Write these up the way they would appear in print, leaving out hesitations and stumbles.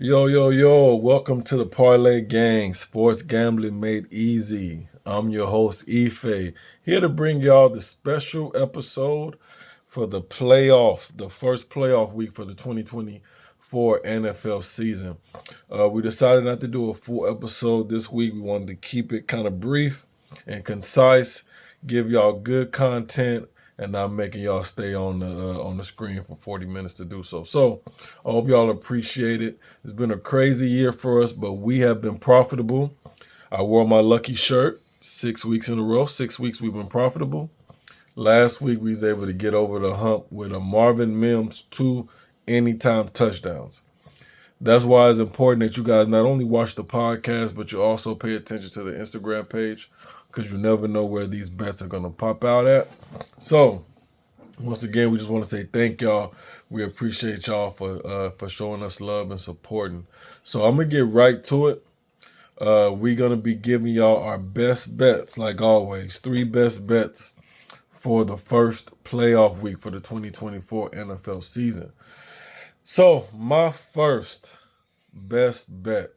Yo, yo, yo, welcome to the Parlay Gang, Sports Gambling Made Easy. I'm your host, Ife, here to bring y'all the special episode for the first playoff week for the 2024 NFL season. We decided not to do a full episode this week. We wanted to keep it kind of brief and concise, give y'all good content, and not making y'all stay on the screen for 40 minutes to do so. So I hope y'all appreciate it. It's been a crazy year for us, but we have been profitable. I wore my lucky shirt 6 weeks in a row. 6 weeks we've been profitable. Last week we was able to get over the hump with a Marvin Mims 2 anytime touchdowns. That's why it's important that you guys not only watch the podcast, but you also pay attention to the Instagram page, because you never know where these bets are going to pop out at. So, once again, we just want to say thank y'all. We appreciate y'all for showing us love and supporting. So, I'm going to get right to it. We're going to be giving y'all our best bets, like always. 3 best bets for the first playoff week for the 2024 NFL season. So, my first best bet.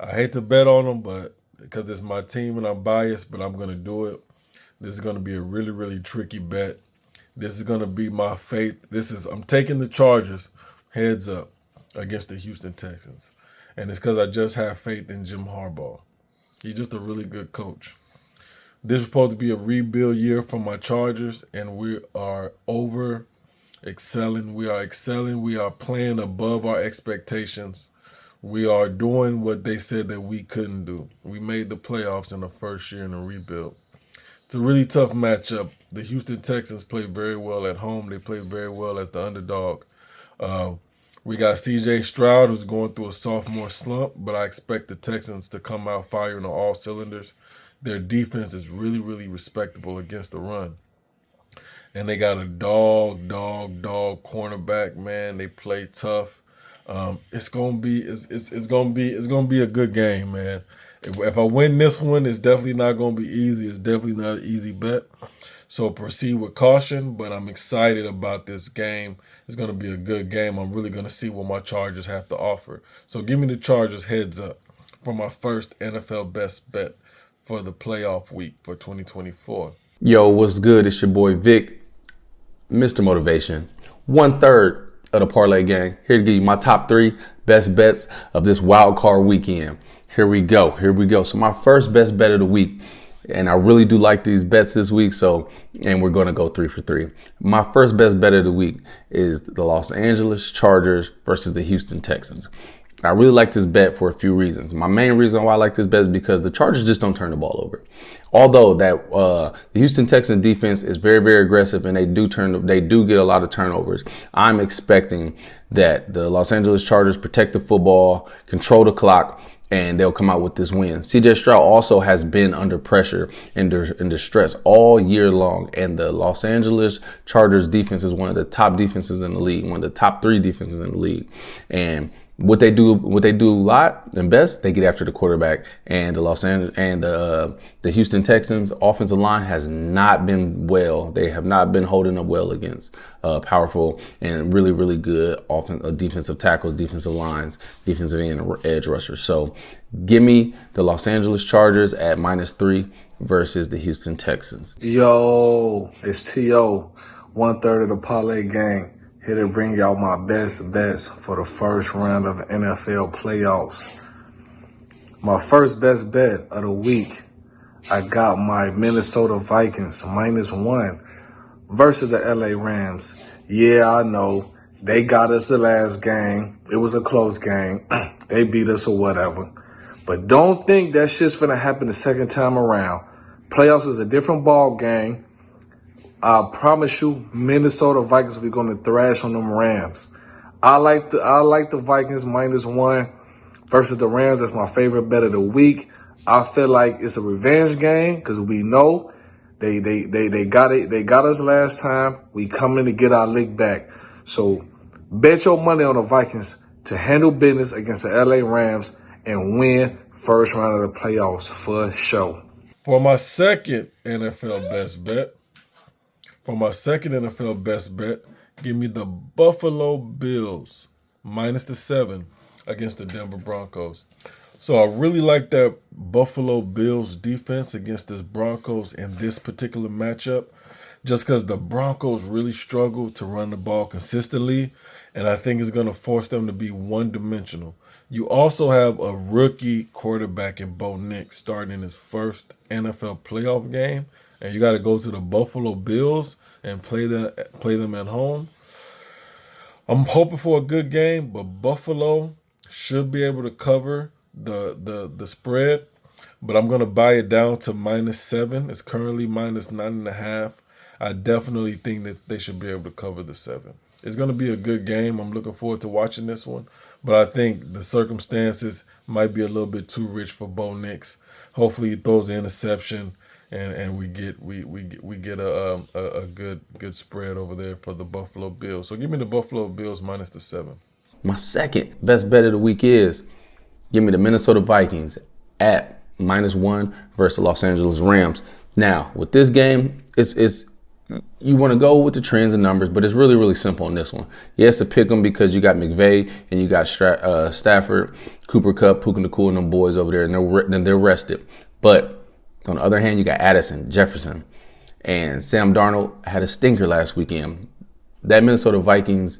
I hate to bet on them, but because it's my team and I'm biased, but I'm going to do it. This is going to be a really, really tricky bet. This is going to be my fate. I'm taking the Chargers heads up against the Houston Texans. And it's because I just have faith in Jim Harbaugh. He's just a really good coach. This is supposed to be a rebuild year for my Chargers, and we are excelling. We are excelling. We are playing above our expectations. We are doing what they said that we couldn't do. We made the playoffs in the first year in a rebuild. It's a really tough matchup. The Houston Texans play very well at home. They play very well as the underdog. We got C.J. Stroud, who's going through a sophomore slump, but I expect the Texans to come out firing on all cylinders. Their defense is really, really respectable against the run. And they got a dog cornerback, man. They play tough. It's gonna be a good game, man. If I win this one, it's definitely not gonna be easy. It's definitely not an easy bet. So proceed with caution, but I'm excited about this game. It's gonna be a good game. I'm really gonna see what my Chargers have to offer. So give me the Chargers heads up for my first NFL best bet for the playoff week for 2024. Yo, what's good? It's your boy Vic, Mr. Motivation. 1/3 of the Parlay Gang. Here to give you my top 3 best bets of this Wildcard weekend. Here we go. So my first best bet of the week, and I really do like these bets this week, and we're going to go 3 for 3. My first best bet of the week is the Los Angeles Chargers versus the Houston Texans. I really like this bet for a few reasons. My main reason why I like this bet is because the Chargers just don't turn the ball over. Although the Houston Texans defense is very, very aggressive and they do get a lot of turnovers, I'm expecting that the Los Angeles Chargers protect the football, control the clock, and they'll come out with this win. C.J. Stroud also has been under pressure and under stress all year long, and the Los Angeles Chargers defense is one of the top defenses in the league, one of the top 3 defenses in the league, and what they do a lot and best, they get after the quarterback. And the Houston Texans offensive line has not been well. They have not been holding up well against powerful and really, really good defensive tackles, defensive lines, defensive end, edge rushers. So give me the Los Angeles Chargers at -3 versus the Houston Texans. Yo, it's T.O., 1/3 of the Parlay Gang. Here to bring y'all my best bets for the first round of the NFL playoffs. My first best bet of the week, I got my Minnesota Vikings -1 versus the LA Rams. Yeah, I know. They got us the last game. It was a close game. They beat us or whatever. But don't think that shit's finna happen the second time around. Playoffs is a different ball game. I promise you, Minnesota Vikings will be going to thrash on them Rams. I like the Vikings -1 versus the Rams. That's my favorite bet of the week. I feel like it's a revenge game because we know they got us last time. We coming to get our lick back. So bet your money on the Vikings to handle business against the LA Rams and win first round of the playoffs for sure. For my second NFL best bet, give me the Buffalo Bills -7 against the Denver Broncos. So I really like that Buffalo Bills defense against this Broncos in this particular matchup, just because the Broncos really struggle to run the ball consistently, and I think it's going to force them to be one-dimensional. You also have a rookie quarterback in Bo Nix starting his first NFL playoff game, and you got to go to the Buffalo Bills and play them at home. I'm hoping for a good game, but Buffalo should be able to cover the spread, but I'm going to buy it down to -7. It's currently -9.5. I definitely think that they should be able to cover the 7. It's going to be a good game. I'm looking forward to watching this one, but I think the circumstances might be a little bit too rich for Bo Nix. Hopefully he throws an interception and we get a good spread over there for the Buffalo Bills. So give me the Buffalo Bills -7. My second best bet of the week is give me the Minnesota Vikings at -1 versus the Los Angeles Rams. Now, with this game, it's you want to go with the trends and numbers, but it's really, really simple on this one. Yes, to pick them because you got McVay and you got Stafford, Cooper Kupp, Puka Nacua, and them boys over there, and they're rested. But on the other hand, you got Addison, Jefferson, and Sam Darnold had a stinker last weekend. That Minnesota Vikings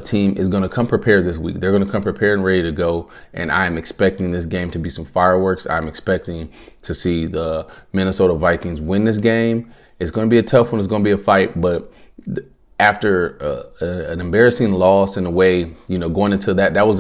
team is going to come prepared this week. They're going to come prepared and ready to go, and I'm expecting this game to be some fireworks. I'm expecting to see the Minnesota Vikings win this game. It's going to be a tough one. It's going to be a fight, but after an embarrassing loss in a way, going into that was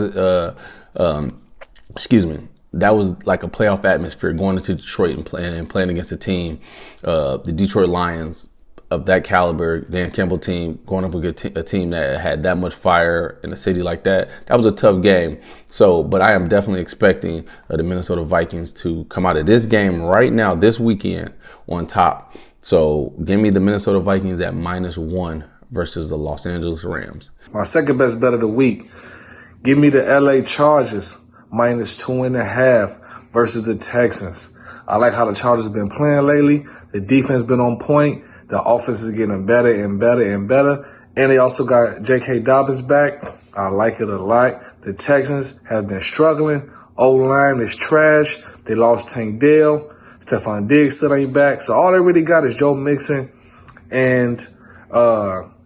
that was like a playoff atmosphere going into Detroit and playing against a team, the Detroit Lions of that caliber, Dan Campbell team, going up against a team that had that much fire in a city like that. That was a tough game. So, but I am definitely expecting the Minnesota Vikings to come out of this game right now, this weekend, on top. So give me the Minnesota Vikings at -1 versus the Los Angeles Rams. My second best bet of the week, give me the LA Chargers -2.5 versus the Texans. I like how the Chargers have been playing lately. The defense been on point. The offense is getting better and better and better. And they also got J.K. Dobbins back. I like it a lot. The Texans have been struggling. O-line is trash. They lost Tank Dell. Stephon Diggs still ain't back. So all they really got is Joe Mixon and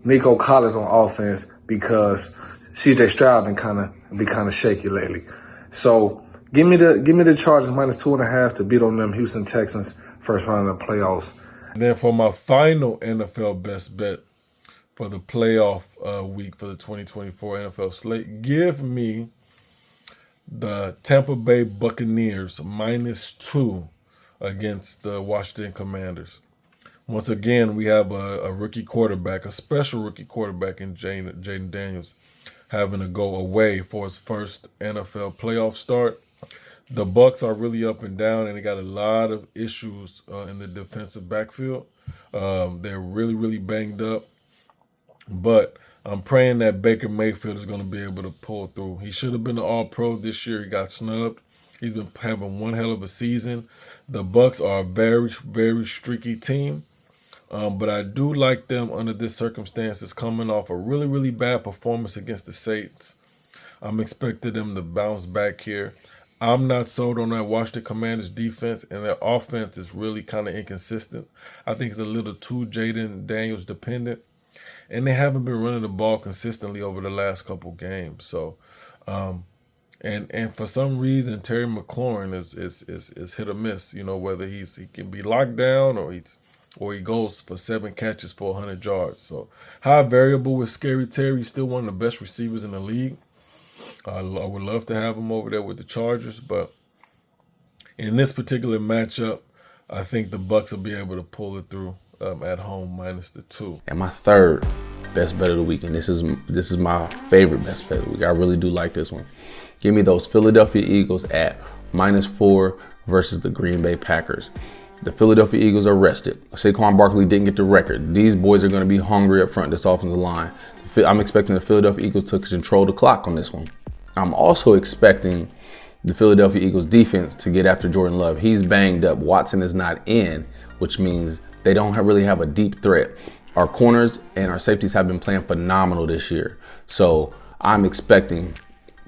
Nico Collins on offense because C.J. Stroud been kind of shaky lately. So give me the Chargers -2.5 to beat on them Houston Texans first round of the playoffs. And then for my final NFL best bet for the playoff week for the 2024 NFL slate, give me the Tampa Bay Buccaneers -2 against the Washington Commanders. Once again, we have a rookie quarterback, a special rookie quarterback in Jaden Daniels, having to go away for his first NFL playoff start. The Bucs are really up and down, and they got a lot of issues in the defensive backfield. They're really, really banged up. But I'm praying that Baker Mayfield is going to be able to pull through. He should have been an All-Pro this year. He got snubbed. He's been having one hell of a season. The Bucs are a very, very streaky team. But I do like them under this circumstances, coming off a really, really bad performance against the Saints. I'm expecting them to bounce back here. I'm not sold on that Washington Commanders defense, and their offense is really kind of inconsistent. I think it's a little too Jaden Daniels dependent, and they haven't been running the ball consistently over the last couple games. So, and for some reason, Terry McLaurin is hit or miss. Whether he can be locked down or he goes for 7 catches for 100 yards. So high variable with Scary Terry. He's still one of the best receivers in the league. I would love to have him over there with the Chargers, but in this particular matchup, I think the Bucs will be able to pull it through at home -2. And my third best bet of the week, and this is my favorite best bet of the week. I really do like this one. Give me those Philadelphia Eagles at -4 versus the Green Bay Packers. The Philadelphia Eagles are rested. Saquon Barkley didn't get the record. These boys are going to be hungry up front, this offensive line. I'm expecting the Philadelphia Eagles to control the clock on this one. I'm also expecting the Philadelphia Eagles defense to get after Jordan Love. He's banged up. Watson is not in, which means they don't really have a deep threat. Our corners and our safeties have been playing phenomenal this year. So I'm expecting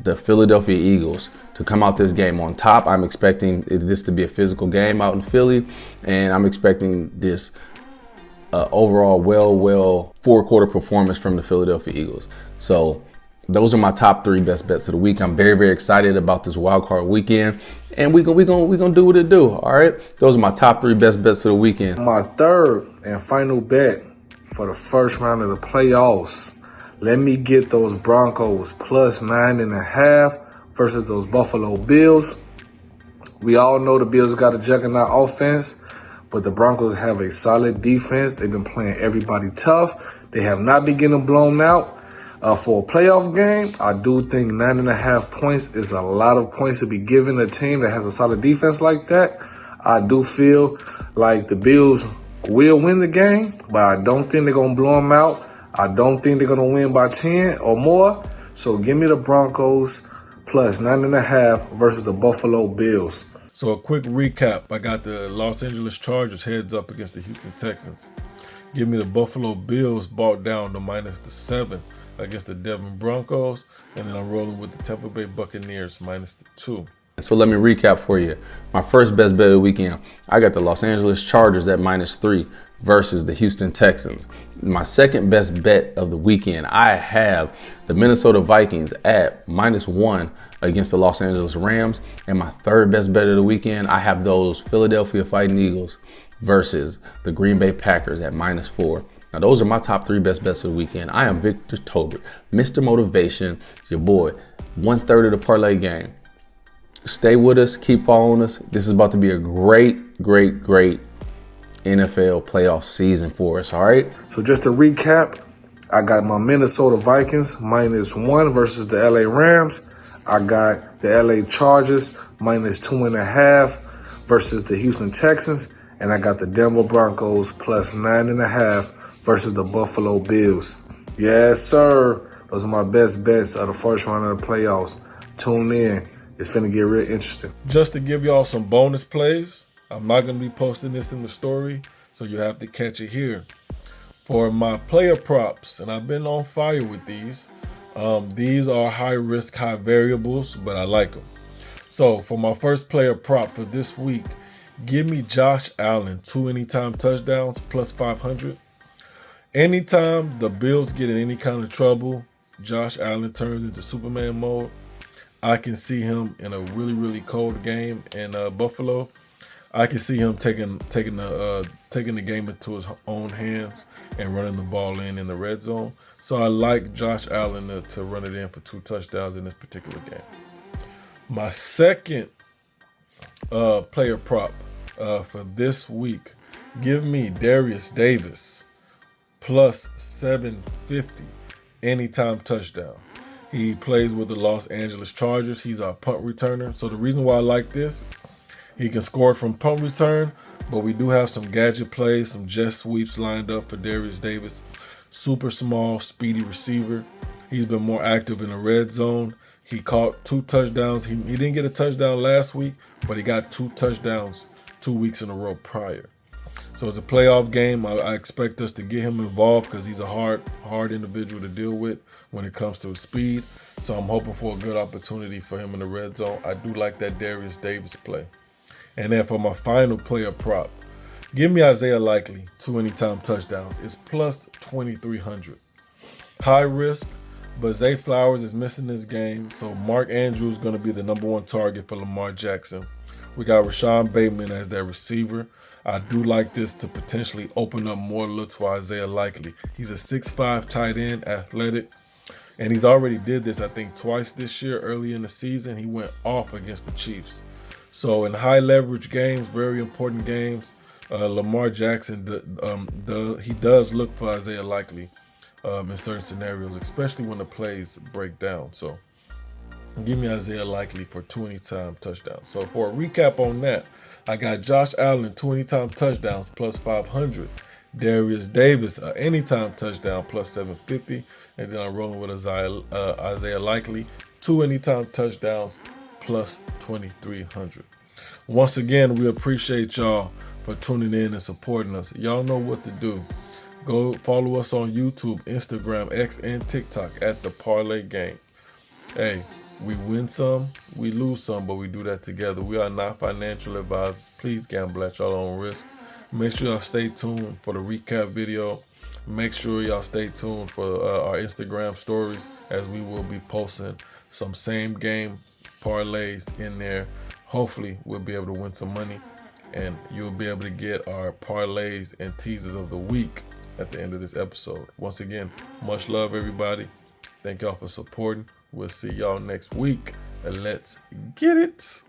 the Philadelphia Eagles to come out this game on top. I'm expecting this to be a physical game out in Philly, and I'm expecting this overall well four-quarter performance from the Philadelphia Eagles. So those are my top 3 best bets of the week. I'm very excited about this wild card weekend, and we gonna do what it do. All right, those are my top 3 best bets of the weekend. My third and final bet for the first round of the playoffs. Let me get those Broncos plus 9.5 versus those Buffalo Bills. We all know the Bills got a juggernaut offense, but the Broncos have a solid defense. They've been playing everybody tough. They have not been getting blown out. For a playoff game, I do think 9.5 points is a lot of points to be given a team that has a solid defense like that. I do feel like the Bills will win the game, but I don't think they're going to blow them out. I don't think they're going to win by 10 or more. So give me the Broncos plus 9.5 versus the Buffalo Bills. So a quick recap. I got the Los Angeles Chargers heads up against the Houston Texans. Give me the Buffalo Bills bought down to -7 against the Denver Broncos. And then I'm rolling with the Tampa Bay Buccaneers -2. So let me recap for you. My first best bet of the weekend, I got the Los Angeles Chargers at -3 versus the Houston Texans. My second best bet of the weekend, I have the Minnesota Vikings at -1 against the Los Angeles Rams. And my third best bet of the weekend, I have those Philadelphia Fighting Eagles versus the Green Bay Packers at -4. Now, those are my top 3 best bets of the weekend. I am Victor Tobert, Mr. Motivation, your boy, 1/3 of the Parlay Game. Stay with us. Keep following us. This is about to be a great NFL playoff season for us, all right? So just to recap, I got my Minnesota Vikings -1 versus the LA Rams. I got the LA Chargers -2.5 versus the Houston Texans. And I got the Denver Broncos plus 9.5 versus the Buffalo Bills. Yes, sir. Those are my best bets of the first round of the playoffs. Tune in. It's finna get real interesting. Just to give y'all some bonus plays, I'm not going to be posting this in the story, so you have to catch it here. For my player props, and I've been on fire with these are high risk, high variables, but I like them. So for my first player prop for this week, give me Josh Allen, 2 anytime touchdowns, plus 500. Anytime the Bills get in any kind of trouble, Josh Allen turns into Superman mode. I can see him in a really cold game in Buffalo. I can see him taking the game into his own hands and running the ball in the red zone. So I like Josh Allen to run it in for 2 touchdowns in this particular game. My second player prop for this week, give me Darius Davis plus 750 anytime touchdown. He plays with the Los Angeles Chargers. He's our punt returner. So the reason why I like this, he can score from punt return, but we do have some gadget plays, some jet sweeps lined up for Darius Davis. Super small, speedy receiver. He's been more active in the red zone. He caught 2 touchdowns. He didn't get a touchdown last week, but he got 2 touchdowns 2 weeks in a row prior. So it's a playoff game. I expect us to get him involved because he's a hard individual to deal with when it comes to his speed. So I'm hoping for a good opportunity for him in the red zone. I do like that Darius Davis play. And then for my final player prop, give me Isaiah Likely, 2 anytime touchdowns. It's plus 2,300. High risk, but Zay Flowers is missing this game. So Mark Andrews is going to be the #1 target for Lamar Jackson. We got Rashawn Bateman as their receiver. I do like this to potentially open up more looks for Isaiah Likely. He's a 6'5" tight end, athletic. And he's already did this, I think, twice this year. Early in the season, he went off against the Chiefs. So in high leverage games, very important games, Lamar Jackson, he does look for Isaiah Likely in certain scenarios, especially when the plays break down. So give me Isaiah Likely for 2 anytime touchdowns. So for a recap on that, I got Josh Allen, 2 anytime touchdowns, plus 500. Darius Davis, anytime touchdown, plus 750. And then I'm rolling with Isaiah Likely, 2 anytime touchdowns, plus 2,300. Once again, we appreciate y'all for tuning in and supporting us. Y'all know what to do. Go follow us on YouTube, Instagram, X, and TikTok at The Parlay Game. Hey, We win some, we lose some, but we do that together. We are not financial advisors. Please gamble at your own risk. Make sure y'all stay tuned for the recap video. Make sure y'all stay tuned for our Instagram stories, as we will be posting some same game parlays in there. Hopefully we'll be able to win some money, and you'll be able to get our parlays and teasers of the week at the end of this episode. Once again, much love, everybody. Thank y'all for supporting. We'll see y'all next week, and let's get it.